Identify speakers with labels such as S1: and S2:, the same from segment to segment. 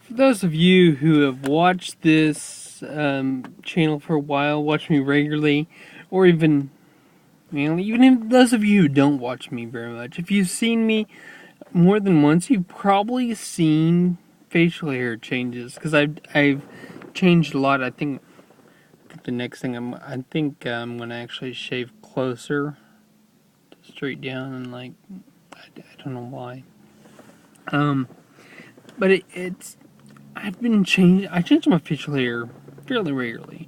S1: For those of you who have watched this channel for a while, watch me regularly, or even, even if those of you who don't watch me very much, if you've seen me more than once, you've probably seen facial hair changes because I've changed a lot. I think the next thing I'm gonna actually shave closer, straight down, and I don't know why. Um, but it's I changed my facial hair fairly regularly.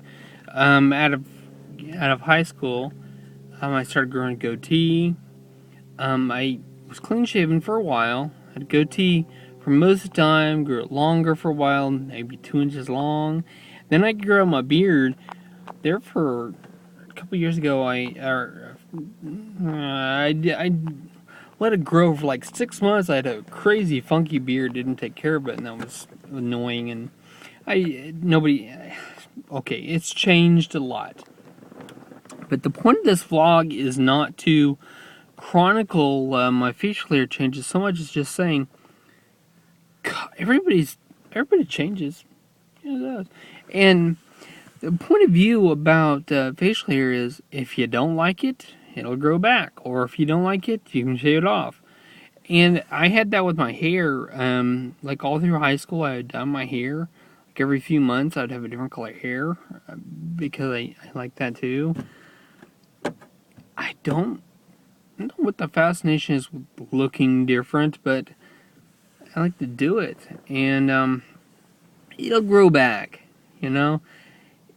S1: Out of high school, I started growing a goatee. I was clean shaven for a while. Had a goatee for most of the time. Grew it longer for a while, maybe 2 inches long. Then I grew out my beard. There for a couple years ago, I let it grow for like 6 months. I had a crazy funky beard. Didn't take care of it, and that was annoying. And I nobody. Okay, it's changed a lot. But the point of this vlog is not to chronicle my facial hair changes so much as just saying, God, everybody changes, it does. And the point of view about facial hair is, if you don't like it, it'll grow back, or if you don't like it, you can shave it off. And I had that with my hair. Like all through high school, I had done my hair. Like every few months, I'd have a different color hair because I like that too. I don't know what the fascination is with looking different, but I like to do it, and it'll grow back. You know,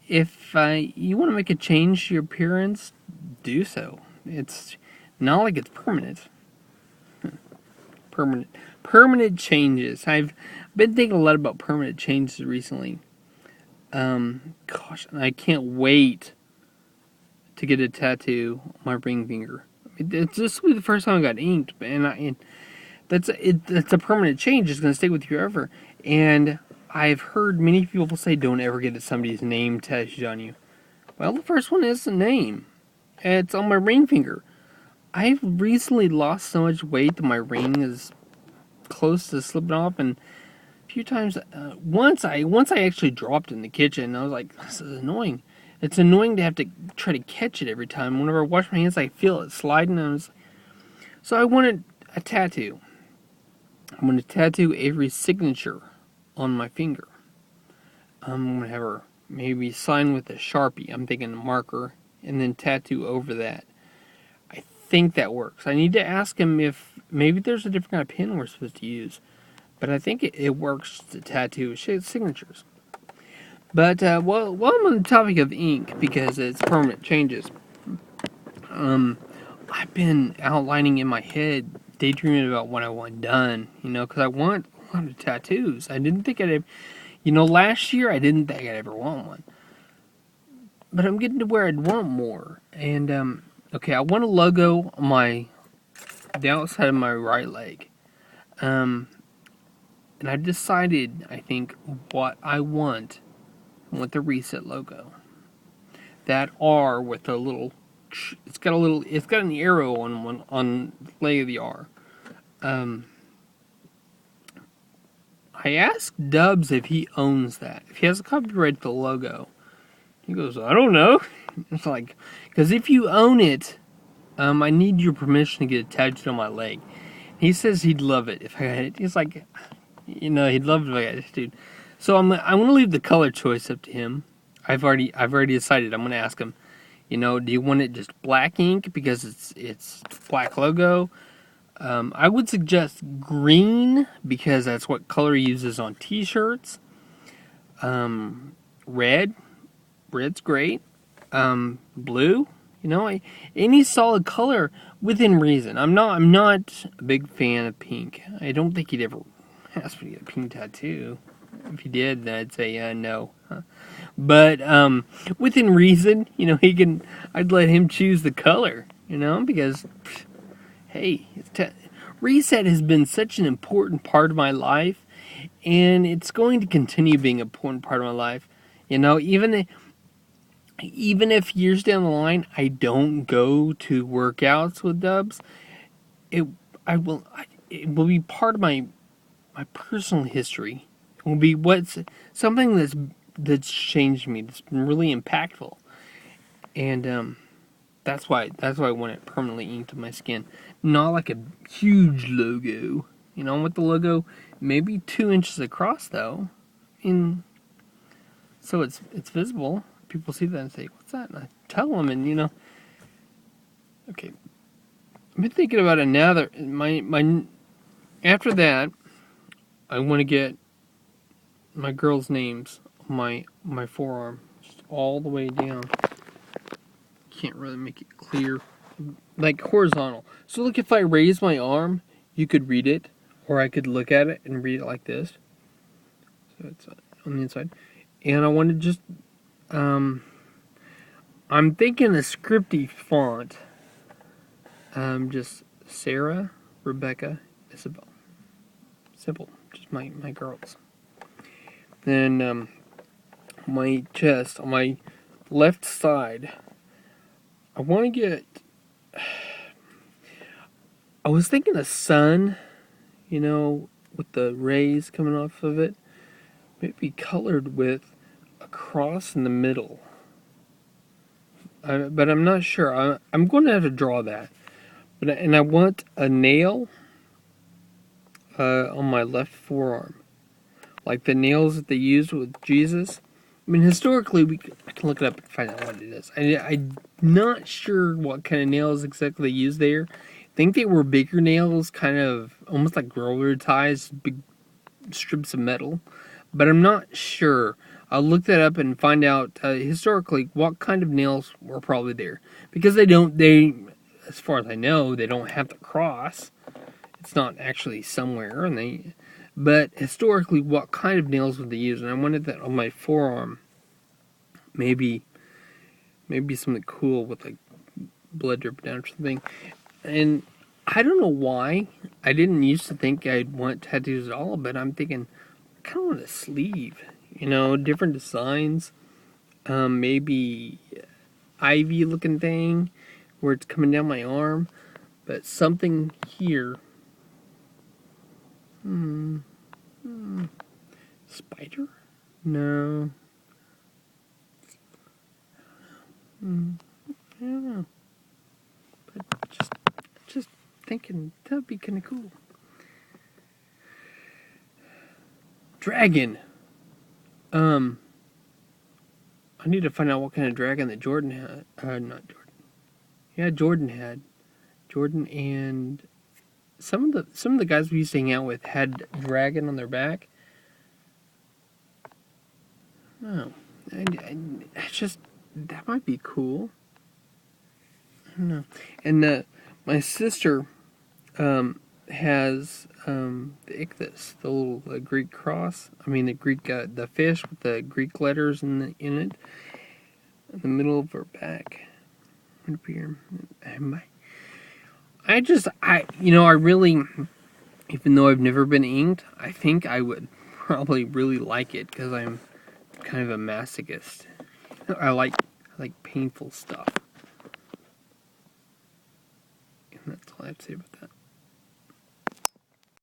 S1: if you want to make a change to your appearance, do so. It's not like it's permanent. Permanent changes. I've been thinking a lot about permanent changes recently. Gosh, I can't wait to get a tattoo on my ring finger. It's this will be the first time I got inked, and that's a permanent change. It's going to stay with you forever. And I've heard many people say, don't ever get somebody's name tattooed on you. Well, the first one is the name. It's on my ring finger. I've recently lost so much weight that my ring is close to slipping off, and a few times, once I actually dropped it in the kitchen, and I was like, this is annoying. It's annoying to have to try to catch it every time. Whenever I wash my hands, I feel it sliding. So I wanted a tattoo. I'm going to tattoo Avery's signature on my finger. I'm going to have her maybe sign with a Sharpie. I'm thinking a marker, and then tattoo over that. I think that works. I need to ask him if maybe there's a different kind of pen we're supposed to use. But I think it works to tattoo signatures. But while I'm on the topic of ink, because it's permanent changes, I've been outlining in my head, daydreaming about what I want done. Because I want a lot of tattoos. I didn't think last year I didn't think I'd ever want one. But I'm getting to where I'd want more. And okay, I want a logo on the outside of my right leg. And I decided, I think, what I want. I want the Reset logo. That R with a little, it's got an arrow on the leg of the R. I asked Dubs if he owns that, if he has a copyright to the logo. He goes, I don't know. It's like, because if you own it, I need your permission to get it tattooed on my leg. He says he'd love it if I had it. He's like, he'd love it if I had it, dude. So I'm gonna leave the color choice up to him. I've already decided. I'm gonna ask him. Do you want it just black ink because it's black logo? I would suggest green because that's what color he uses on T-shirts. Red's great. Blue. Any solid color within reason. I'm not a big fan of pink. I don't think he'd ever ask me to get a pink tattoo. If he did, then I'd say no. But within reason, I'd let him choose the color, because hey, Reset has been such an important part of my life, and it's going to continue being an important part of my life. Even if years down the line I don't go to workouts with Dubs, it will be part of my personal history. will be what's something that's changed me. That's been really impactful, and that's why I want it permanently inked on my skin. Not like a huge logo. You know, with the logo maybe 2 inches across though, in so it's visible. People see that and say, "What's that?" And I tell them, and okay. I've been thinking about it now that my after that, I want to get my girls' names on my forearm, just all the way down. Can't really make it clear, like horizontal. So look, if I raise my arm, you could read it, or I could look at it and read it like this. So it's on the inside, and I want to just I'm thinking a scripty font. Just Sarah, Rebecca, Isabel. Simple, just my girls. Then my chest on my left side, I want to get. I was thinking a sun, with the rays coming off of it, maybe colored with a cross in the middle. But I'm not sure. I'm going to have to draw that. And I want a nail on my left forearm, like the nails that they used with Jesus. I mean, historically, I can look it up and find out what it is. I'm not sure what kind of nails exactly they used there. I think they were bigger nails, kind of almost like railroad ties, big strips of metal. But I'm not sure. I'll look that up and find out historically what kind of nails were probably there. Because as far as I know, they don't have the cross. It's not actually somewhere, but historically, what kind of nails would they use? And I wanted that on my forearm. Maybe something cool with like blood dripping down or something. And I don't know why. I didn't used to think I'd want tattoos at all, but I'm thinking I kind of want a sleeve. Different designs. Maybe ivy looking thing where it's coming down my arm, but something here. Spider? No. I don't know. But just thinking that'd be kind of cool. Dragon. I need to find out what kind of dragon that Jordan had. Not Jordan. Yeah, Jordan had. Jordan and some of the guys we used to hang out with had dragon on their back. Oh, just that might be cool. I don't know. And my sister has the ichthys, the little Greek cross. I mean the Greek the fish with the Greek letters in it, in the middle of her back. I really, even though I've never been inked, I think I would probably really like it because I'm kind of a masochist. I like painful stuff. And that's all I have to say about that.